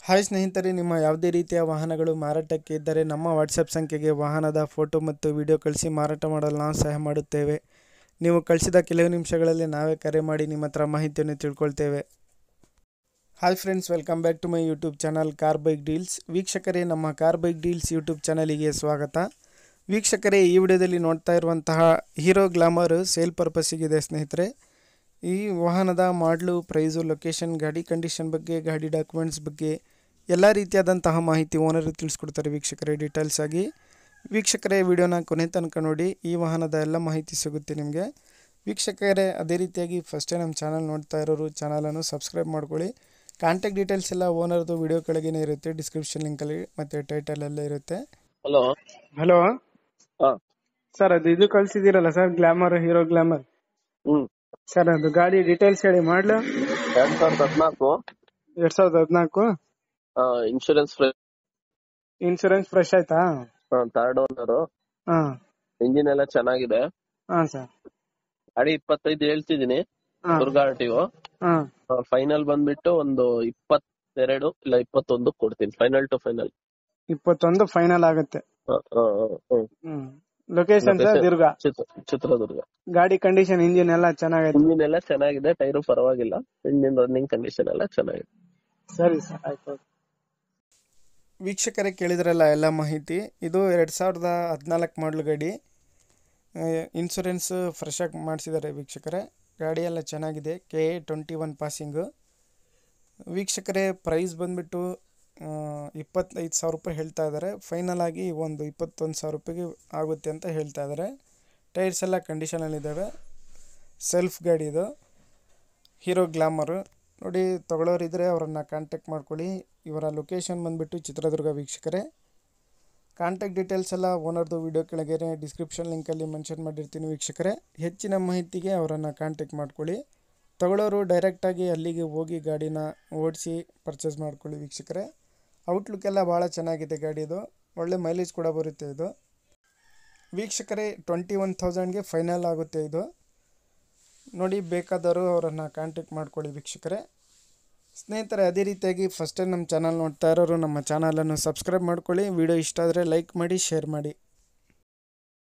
Hi ಸ್ನೇಹಿತರೆ, ನಿಮ್ಮ ಯಾವುದೇ ರೀತಿಯ ವಾಹನಗಳು ಮಾರಾಟಕ್ಕೆ ಇದ್ದರೆ ನಮ್ಮ ವಾಟ್ಸಪ್ ಸಂಖ್ಯೆಗೆ ವಾಹನದ ಫೋಟೋ ಮತ್ತು ವಿಡಿಯೋ ಕಳಿಸಿ ಮಾರಾಟ ಮಾಡಲು ನಾವು ಸಹಾಯ ಮಾಡುತ್ತೇವೆ. ನೀವು ಕಳಿಸಿದ ಕೆಲವು ನಿಮಿಷಗಳಲ್ಲಿ ನಾವೇ ಕರೆ ಮಾಡಿ ನಿಮ್ಮ ಹತ್ರ ಮಾಹಿತಿಯನ್ನು ತಿಳ್ಕೊಳ್ತೇವೆ. Hi friends, welcome back to my YouTube channel car bike deals. ವೀಕ್ಷಕರೇ, ನಮ್ಮ ಕಾರ್ ಬೈಕ್ ಡೀಲ್ಸ್ ಯೂಟ್ಯೂಬ್ ಚಾನಲಿಗೆ ಸ್ವಾಗತ. ವೀಕ್ಷಕರೇ, ಈ ವಿಡಿಯೋದಲ್ಲಿ ನೋಡ್ತಾ ಇರುವಂತಹ ಹೀರೋ ಗ್ಲಾಮರ್ ಸೇಲ್ ಪರ್ಪಸ್ಸಿಗಿದೆ ಸ್ನೇಹಿತರೆ. ಈ ವಾಹನದ ಮಾಡಲು, ಪ್ರೈಸು, ಲೊಕೇಶನ್, ಗಾಡಿ ಕಂಡೀಷನ್ ಬಗ್ಗೆ, ಗಾಡಿ ಡಾಕ್ಯುಮೆಂಟ್ಸ್ ಬಗ್ಗೆ ಎಲ್ಲ ರೀತಿಯಾದಂತಹ ಮಾಹಿತಿ ಓನರ್ ತಿಳಿಸ್ಕೊಡ್ತಾರೆ ವೀಕ್ಷಕರೇ, ಡೀಟೇಲ್ಸ್ ಆಗಿ. ವೀಕ್ಷಕರೇ, ವಿಡಿಯೋನ ಕೊನೆ ತನಕ ನೋಡಿ, ಈ ವಾಹನದ ಎಲ್ಲ ಮಾಹಿತಿ ಸಿಗುತ್ತೆ ನಿಮಗೆ. ವೀಕ್ಷಕರೇ, ಅದೇ ರೀತಿಯಾಗಿ ಫಸ್ಟೇ ನಮ್ಮ ಚಾನಲ್ ನೋಡ್ತಾ ಇರೋರು ಚಾನಲನ್ನು ಸಬ್ಸ್ಕ್ರೈಬ್ ಮಾಡ್ಕೊಳ್ಳಿ. ಕಾಂಟ್ಯಾಕ್ಟ್ ಡೀಟೇಲ್ಸ್ ಎಲ್ಲ ಓನರ್ದು ವಿಡಿಯೋ ಕೆಳಗೇನೆ ಇರುತ್ತೆ, ಡಿಸ್ಕ್ರಿಪ್ಷನ್ ಲಿಂಕಲ್ಲಿ ಮತ್ತು ಟೈಟಲಲ್ಲೇ ಇರುತ್ತೆ. ಹಲೋ ಹಾ ಸರ್, ಅದು ಇದು ಕಳ್ಸಿದ್ದೀರಲ್ಲ sir, Glamour, Hero Glamour sir, ಅದು ಗಾಡಿ ಡೀಟೇಲ್ಸ್ ಹೇಳಿ. ಮಾಡ್ಲು 2014 2014 ಇನ್ಶೂರೆನ್ಸ್ ಫ್ರೆಶ್ ಆಯ್ತಾ? Third owner. ಹಾ ಇಂಜಿನ್ ಎಲ್ಲ ಚೆನ್ನಾಗಿದೆ. ಹಾ ಸರ್. ಗಾಡಿ 25 ಹೇಳ್ತಿದೀನಿ. ಹಾ ದುರ್ಗಾ ಆರ್ಟಿಒ. ಹಾ ಫೈನಲ್ ಬಂದ್ಬಿಟ್ಟು ಒಂದು 22 ಇಲ್ಲ 21 ಕೊಡ್ತೀನಿ. ಫೈನಲ್ ಟು ಫೈನಲ್ 21 ಫೈನಲ್ ಆಗುತ್ತೆ. ಲೊಕೇಶನ್ ಸರ್ ದುರ್ಗ, ಚಿತ್ರದುರ್ಗ. ಗಾಡಿ ಕಂಡೀಷನ್, ಇಂಜಿನ್ ಎಲ್ಲ ಚೆನ್ನಾಗೈತೆ? ಇಂಜಿನ್ ಎಲ್ಲ ಚೆನ್ನಾಗಿದೆ, ಟೈರು ಪರವಾಗಿಲ್ಲ. ಇಂಜಿನ್ ರನ್ನಿಂಗ್ ಕಂಡೀಷನ್ ಎಲ್ಲ ಚೆನ್ನಾಗಿದೆ. ಸರಿ ಸರ್, ಆಯ್ತು. ವೀಕ್ಷಕರೇ, ಕೇಳಿದ್ರಲ್ಲ ಎಲ್ಲ ಮಾಹಿತಿ. ಇದು 2014 ಮಾಡಲು ಗಾಡಿ. ಇನ್ಶೂರೆನ್ಸ್ ಫ್ರೆಶ್ ಆಗಿ ಮಾಡಿಸಿದ್ದಾರೆ ವೀಕ್ಷಕರೇ. ಗಾಡಿ ಎಲ್ಲ ಚೆನ್ನಾಗಿದೆ. KA 21 passing. ವೀಕ್ಷಕರೇ, ಪ್ರೈಸ್ ಬಂದುಬಿಟ್ಟು 25,000 ರೂಪಾಯಿ ಹೇಳ್ತಾ ಇದ್ದಾರೆ. ಫೈನಲ್ ಆಗಿ ಒಂದು 21,000 ರೂಪಾಯಿಗೆ ಆಗುತ್ತೆ ಅಂತ ಹೇಳ್ತಾ ಇದ್ದಾರೆ. ಟೈರ್ಸ್ ಎಲ್ಲ ಕಂಡೀಷನಲ್ಲಿದ್ದಾವೆ. ಸೆಲ್ಫ್ ಗಾಡಿ ಇದು, ಹೀರೋ ಗ್ಲಾಮರು. ನೋಡಿ, ತೊಗೊಳೋರಿದ್ದರೆ ಅವರನ್ನು ಕಾಂಟ್ಯಾಕ್ಟ್ ಮಾಡ್ಕೊಳ್ಳಿ. ಇವರ ಲೊಕೇಶನ್ ಬಂದುಬಿಟ್ಟು ಚಿತ್ರದುರ್ಗ ವೀಕ್ಷಕರೇ. ಕಾಂಟ್ಯಾಕ್ಟ್ ಡೀಟೇಲ್ಸ್ ಎಲ್ಲ ಓನರ್ದು ವಿಡಿಯೋ ಕೆಳಗೆ ಡಿಸ್ಕ್ರಿಪ್ಷನ್ ಲಿಂಕಲ್ಲಿ ಮೆನ್ಷನ್ ಮಾಡಿರ್ತೀನಿ ವೀಕ್ಷಕರೇ. ಹೆಚ್ಚಿನ ಮಾಹಿತಿಗೆ ಅವರನ್ನು ಕಾಂಟ್ಯಾಕ್ಟ್ ಮಾಡ್ಕೊಳ್ಳಿ. ತೊಗೊಳೋರು ಡೈರೆಕ್ಟಾಗಿ ಅಲ್ಲಿಗೆ ಹೋಗಿ ಗಾಡಿನ ಓಡಿಸಿ ಪರ್ಚೇಸ್ ಮಾಡ್ಕೊಳ್ಳಿ ವೀಕ್ಷಕರೇ. ಔಟ್ಲುಕ್ ಎಲ್ಲ ಭಾಳ ಚೆನ್ನಾಗಿದೆ ಗಾಡಿದು, ಒಳ್ಳೆ ಮೈಲೇಜ್ ಕೂಡ ಬರುತ್ತೆ ಇದು. ವೀಕ್ಷಕರೇ, 21,000ಗೆ ಫೈನಲ್ ಆಗುತ್ತೆ ಇದು. ನೋಡಿ, ಬೇಕಾದವರು ಅವರನ್ನು ಕಾಂಟ್ಯಾಕ್ಟ್ ಮಾಡ್ಕೊಳ್ಳಿ ವೀಕ್ಷಕರೇ. ಸ್ನೇಹಿತರೆ, ಅದೇ ರೀತಿಯಾಗಿ ಫಸ್ಟ್ ಟೈಮ್ ನಮ್ಮ ಚಾನಲ್ ನೋಡ್ತಾ ಇರೋರು ನಮ್ಮ ಚಾನಲನ್ನು ಸಬ್ಸ್ಕ್ರೈಬ್ ಮಾಡ್ಕೊಳ್ಳಿ. ವಿಡಿಯೋ ಇಷ್ಟ ಆದರೆ ಲೈಕ್ ಮಾಡಿ, ಶೇರ್ ಮಾಡಿ.